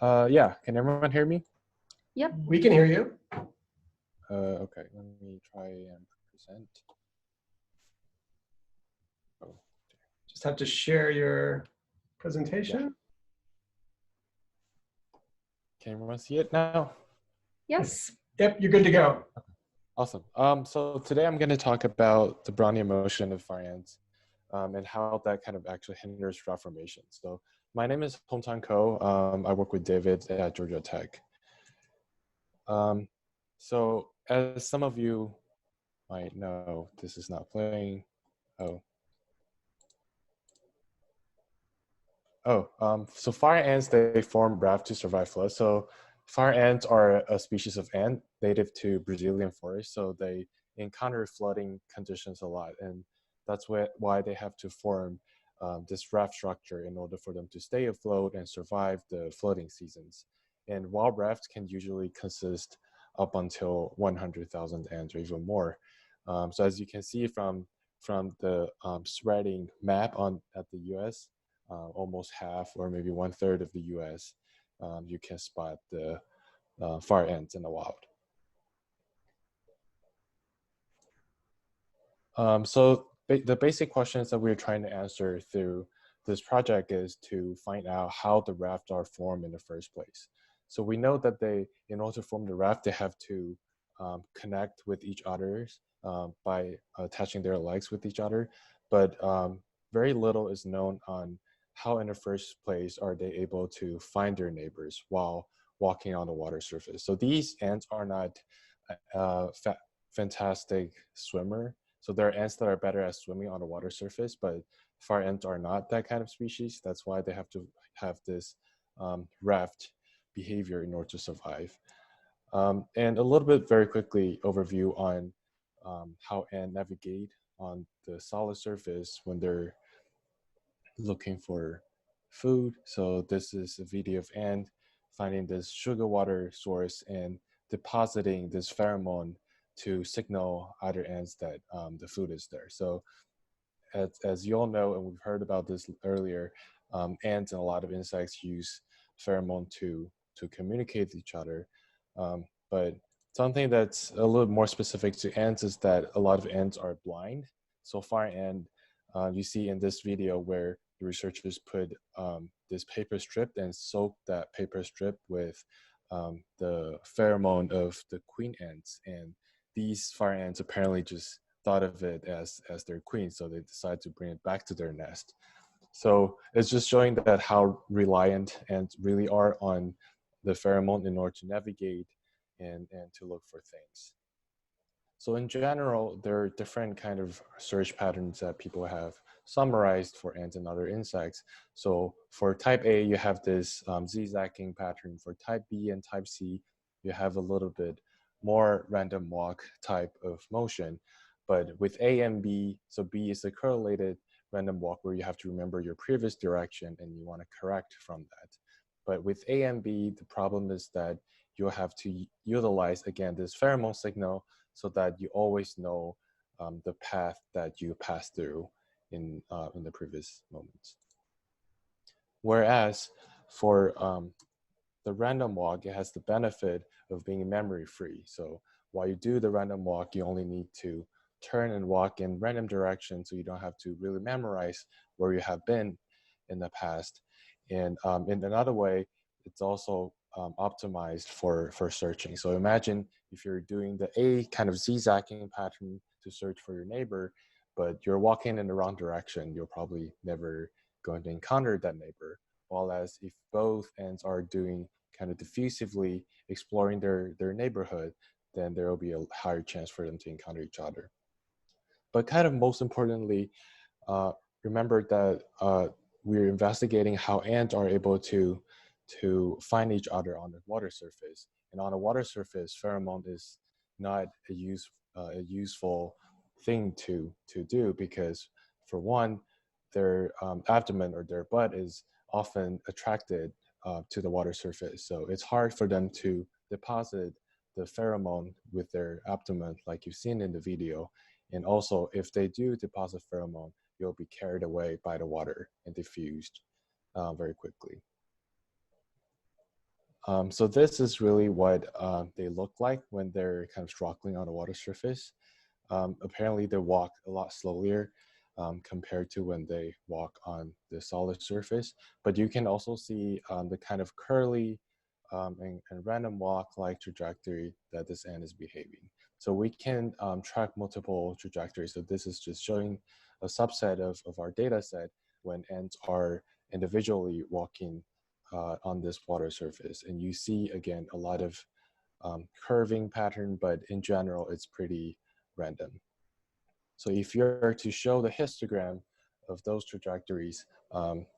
Yeah, can everyone hear me? Yep. We can hear you. Okay, let me try and present. Oh, Just have to share your presentation. yeah. Can everyone see it now? Yes. Yep, you're good to go. Awesome. So today I'm going to talk about the Brownian motion of fire ants and how that kind of actually hinders raft formation. So my name is Hungtang. I work with David at Georgia Tech. So as some of you might know, this is not playing. So fire ants, they form raft to survive floods. So fire ants are a species of ant native to Brazilian forests. So they encounter flooding conditions a lot. And that's why they have to form this raft structure in order for them to stay afloat and survive the flooding seasons. And wild rafts can usually consist up until 100,000 ants or even more. So as you can see from the spreading map at the US, almost half or maybe 1/3 of the US, you can spot the fire ants in the wild. So the basic questions that we're trying to answer through this project is to find out how the raft are formed in the first place. So we know that in order to form the raft, they have to connect with each other by attaching their legs with each other. But very little is known on how in the first place are they able to find their neighbors while walking on the water surface. So these ants are not fantastic swimmer. So there are ants that are better at swimming on the water surface, but fire ants are not that kind of species. That's why they have to have this raft behavior in order to survive. And a little bit very quickly overview on how ants navigate on the solid surface when they're looking for food. So this is a video of ant finding this sugar water source and depositing this pheromone to signal other ants that the food is there. So as you all know, and we've heard about this earlier, ants and a lot of insects use pheromone to communicate with each other. But something that's a little more specific to ants is that a lot of ants are blind. So fire ant, you see in this video where the researchers put this paper strip and soak that paper strip with the pheromone of the queen ants. And these fire ants apparently just thought of it as their queen, so they decided to bring it back to their nest. So it's just showing that how reliant ants really are on the pheromone in order to navigate and to look for things. So in general, there are different kind of search patterns that people have summarized for ants and other insects. So for type A, you have this zigzagging pattern. For type B and type C, you have a little bit more random walk type of motion. But with A and B, so B is the correlated random walk where you have to remember your previous direction and you want to correct from that. But with A and B, the problem is that you'll have to utilize, again, this pheromone signal so that you always know the path that you passed through in the previous moments. Whereas for the random walk, it has the benefit of being memory free. So while you do the random walk, you only need to turn and walk in random directions, so you don't have to really memorize where you have been in the past. And in another way, it's also optimized for searching. So imagine if you're doing the A kind of zigzagging pattern to search for your neighbor, but you're walking in the wrong direction, you're probably never going to encounter that neighbor. Whereas if both ends are doing kind of diffusively exploring their neighborhood, then there will be a higher chance for them to encounter each other. But kind of most importantly, remember that we're investigating how ants are able to find each other on the water surface. And on the water surface, pheromone is not a useful thing to do because, for one, their abdomen or their butt is often attracted to the water surface. So it's hard for them to deposit the pheromone with their abdomen like you've seen in the video. And also, if they do deposit pheromone, you'll be carried away by the water and diffused very quickly. So this is really what they look like when they're kind of struggling on the water surface. Apparently they walk a lot slower compared to when they walk on the solid surface. But you can also see the kind of curly and random walk-like trajectory that this ant is behaving. So we can track multiple trajectories. So this is just showing a subset of our data set when ants are individually walking on this water surface. And you see, again, a lot of curving pattern, but in general, it's pretty random. So if you're to show the histogram of those trajectories,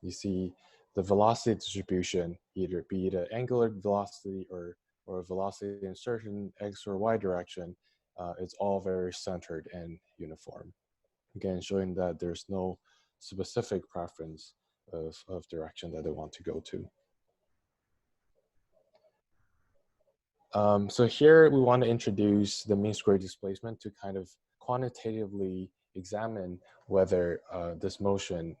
you see the velocity distribution, either be it an angular velocity or a velocity in certain X or Y direction, it's all very centered and uniform. Again, showing that there's no specific preference of direction that they want to go to. So here we want to introduce the mean square displacement to kind of quantitatively examine whether this motion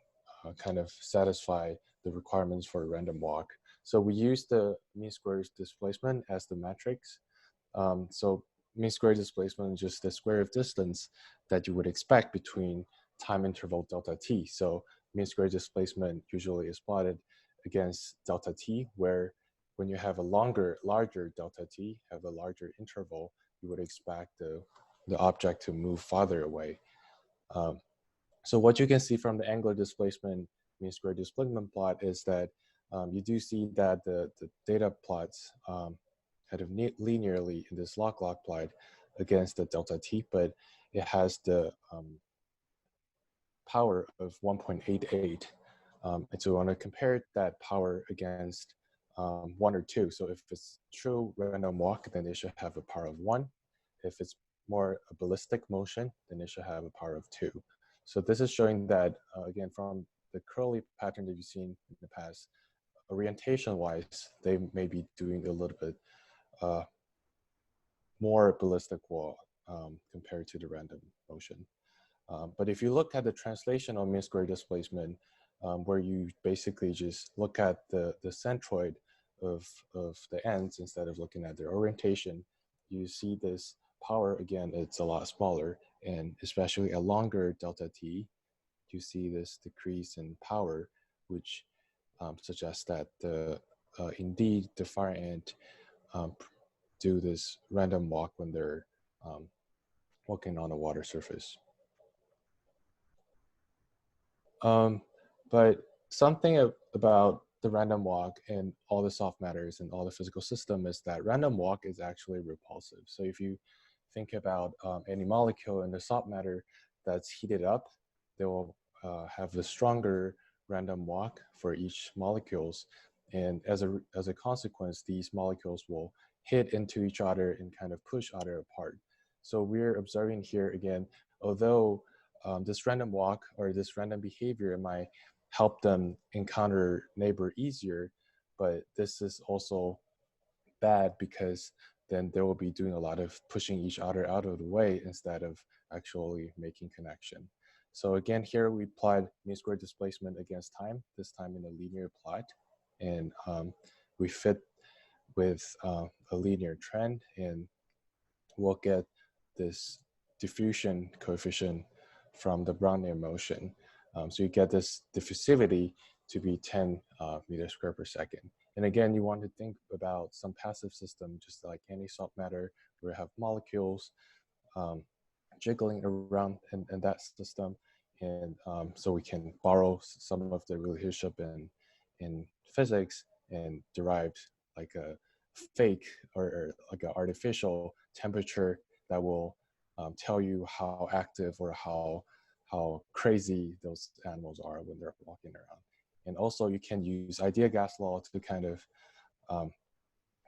kind of satisfy the requirements for a random walk. So we use the mean square displacement as the matrix. So mean square displacement is just the square of distance that you would expect between time interval delta t. So mean square displacement usually is plotted against delta t, where when you have a larger delta t, have a larger interval, you would expect the object to move farther away. So what you can see from the angular displacement mean square displacement plot is that you do see that the data plots kind of linearly in this log-log plot against the delta t, but it has the power of 1.88. And so we want to compare that power against 1 or 2. So if it's true random walk, then it should have a power of 1. If it's more a ballistic motion, then it should have a power of 2. So this is showing that, again, from the curly pattern that you've seen in the past, orientation-wise, they may be doing a little bit more ballistic wall compared to the random motion. But if you look at the translational mean square displacement, where you basically just look at the centroid of the ends instead of looking at their orientation, you see this power, again, it's a lot smaller, and especially a longer delta t, you see this decrease in power, which suggests that indeed the fire ant do this random walk when they're walking on a water surface. But something about the random walk and all the soft matters and all the physical system is that random walk is actually repulsive. So if you think about any molecule in the soft matter that's heated up, they will have a stronger random walk for each molecules. And as a consequence, these molecules will hit into each other and kind of push other apart. So we're observing here again, although this random walk or this random behavior might help them encounter neighbor easier, but this is also bad because then they will be doing a lot of pushing each other out of the way instead of actually making connection. So again, here we plot mean square displacement against time, this time in a linear plot, and we fit with a linear trend, and we'll get this diffusion coefficient from the Brownian motion. So you get this diffusivity to be 10 meters squared per second. And again, you want to think about some passive system, just like any soft matter, where you have molecules jiggling around in that system. And so we can borrow some of the relationship in physics and derive like a fake or like an artificial temperature that will tell you how active or how crazy those animals are when they're walking around. And also you can use idea gas law to kind of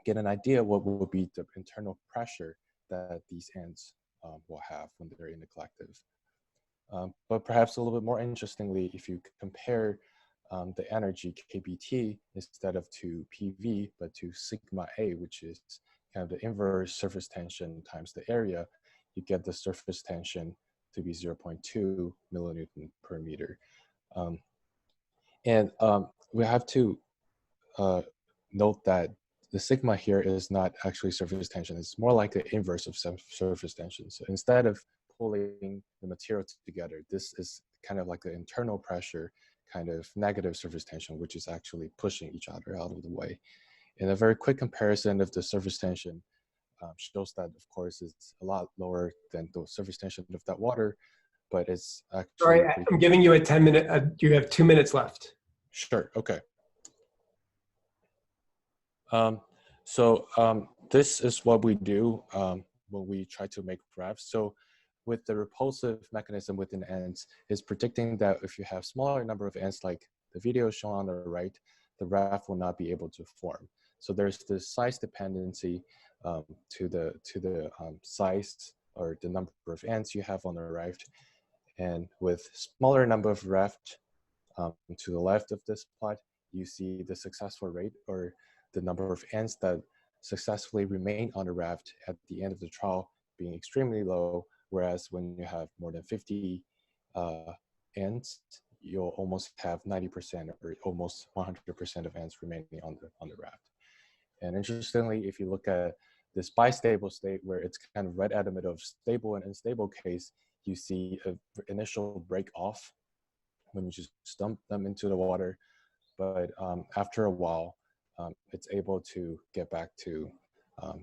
get an idea what will be the internal pressure that these ants will have when they're in the collective. But perhaps a little bit more interestingly, if you compare the energy kBT instead of to PV, but to sigma A, which is kind of the inverse surface tension times the area, you get the surface tension to be 0.2 millinewton per meter. And we have to note that the sigma here is not actually surface tension. It's more like the inverse of surface tension. So instead of pulling the material together, this is kind of like the internal pressure, kind of negative surface tension, which is actually pushing each other out of the way. In a very quick comparison of the surface tension, shows that, of course, it's a lot lower than the surface tension of that water, but it's actually Sorry, I'm giving you a 10-minute, you have 2 minutes left. Sure, okay. This is what we do when we try to make rafts. So with the repulsive mechanism within ants is predicting that if you have smaller number of ants like the video shown on the right, the raft will not be able to form. So there's this size dependency to the size or the number of ants you have on the raft. And with smaller number of raft to the left of this plot, you see the successful rate or the number of ants that successfully remain on the raft at the end of the trial being extremely low, whereas when you have more than 50 ants, you'll almost have 90% or almost 100% of ants remaining on the raft. And interestingly, if you look at this bistable state where it's kind of right at the middle of stable and unstable case, you see an initial break off when you just dump them into the water. But after a while, it's able to get back to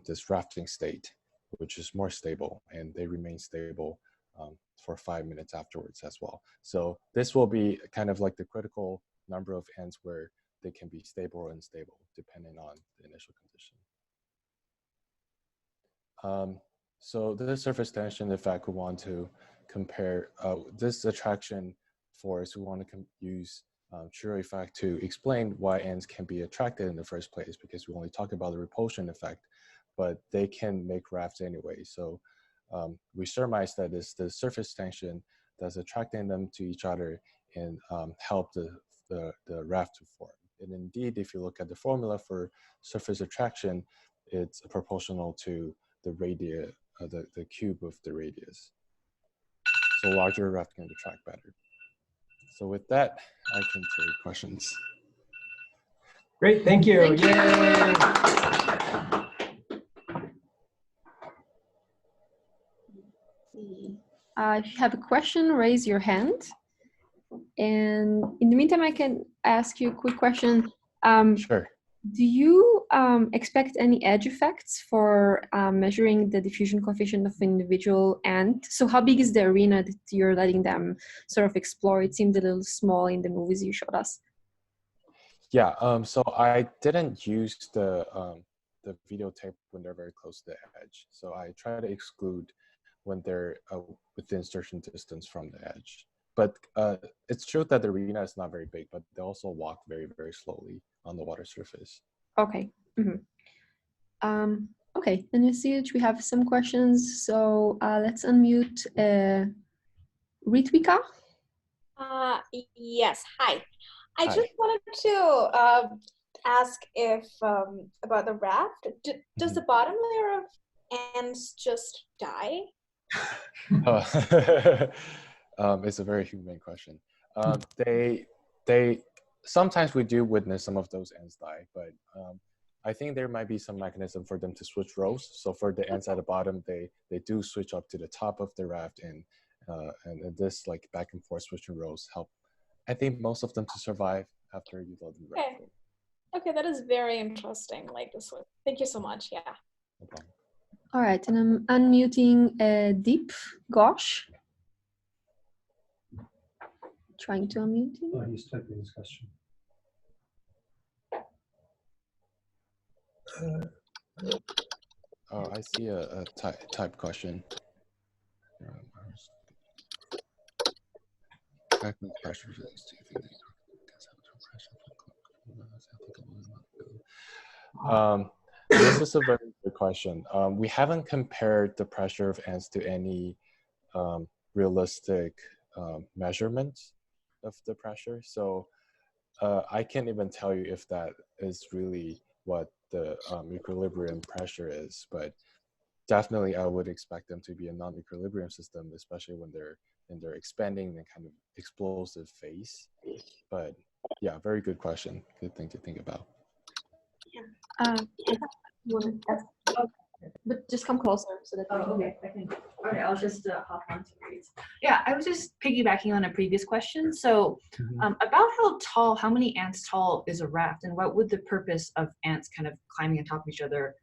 this rafting state, which is more stable, and they remain stable for 5 minutes afterwards as well. So this will be kind of like the critical number of ants where they can be stable or unstable, depending on the initial condition. So this surface tension, if I could want to compare this attraction force, we want to use Shiro effect to explain why ants can be attracted in the first place, because we only talk about the repulsion effect, but they can make rafts anyway. So we surmise that it's the surface tension that's attracting them to each other and help the raft to form. And indeed, if you look at the formula for surface attraction, it's proportional to the radius, the cube of the radius. So larger raft can attract better. So with that, I can take questions. Great, thank you. Thank Yay. If you have a question, raise your hand. And in the meantime, I can ask you a quick question. Sure. Do you expect any edge effects for measuring the diffusion coefficient of an individual ant? So how big is the arena that you're letting them sort of explore? It seemed a little small in the movies you showed us. Yeah, so I didn't use the videotape when they're very close to the edge. So I try to exclude when they're within insertion distance from the edge. But it's true that the arena is not very big, but they also walk very, very slowly on the water surface. Okay. Mm-hmm. Okay, and you see that we have some questions. So let's unmute Ritvika. Yes, hi. I Hi. just wanted to ask if about the raft. Does the bottom layer of ants just die? It's a very humane question. They sometimes we do witness some of those ants die, but I think there might be some mechanism for them to switch roles. So for the ants at the bottom, they do switch up to the top of the raft, and this like back and forth switching roles help, I think, most of them to survive after you let them raft. Okay. Okay, that is very interesting. Like this one. Thank you so much. Yeah. No problem. All right, and I'm unmuting Deep Gosh. Trying to unmute him. Oh, he's typing his question. Oh, I see a type question. This is a very good question. We haven't compared the pressure of ants to any realistic measurements of the pressure. So I can't even tell you if that is really what the equilibrium pressure is, but definitely I would expect them to be a non-equilibrium system, especially when they're in their expanding and kind of explosive phase. But yeah, very good question. Good thing to think about. But just come closer so that. Okay, okay, I'll just hop on to reads. Yeah, I was just piggybacking on a previous question. So about how many ants tall is a raft, and what would the purpose of ants kind of climbing on top of each other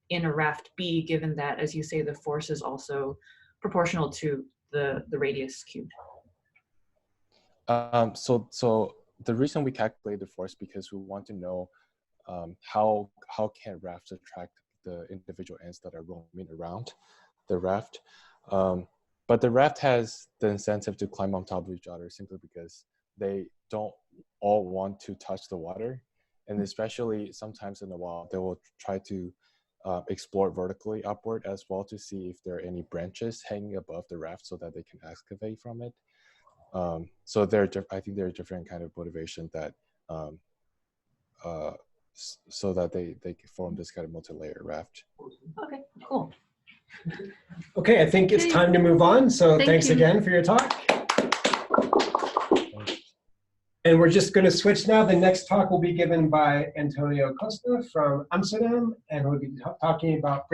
in a raft be, given that, as you say, the force is also proportional to the radius cubed? So the reason we calculate the force because we want to know how can rafts attract the individual ants that are roaming around the raft. But the raft has the incentive to climb on top of each other simply because they don't all want to touch the water. And especially sometimes in the wild, they will try to explore vertically upward as well to see if there are any branches hanging above the raft so that they can excavate from it. So I think there are different kind of motivation that so that they can form this kind of multi-layer raft. Okay, cool. Okay, I think it's time to move on. So thanks you. again for your talk. And we're just going to switch now. The next talk will be given by Antonio Costa from Amsterdam, and we'll be talking about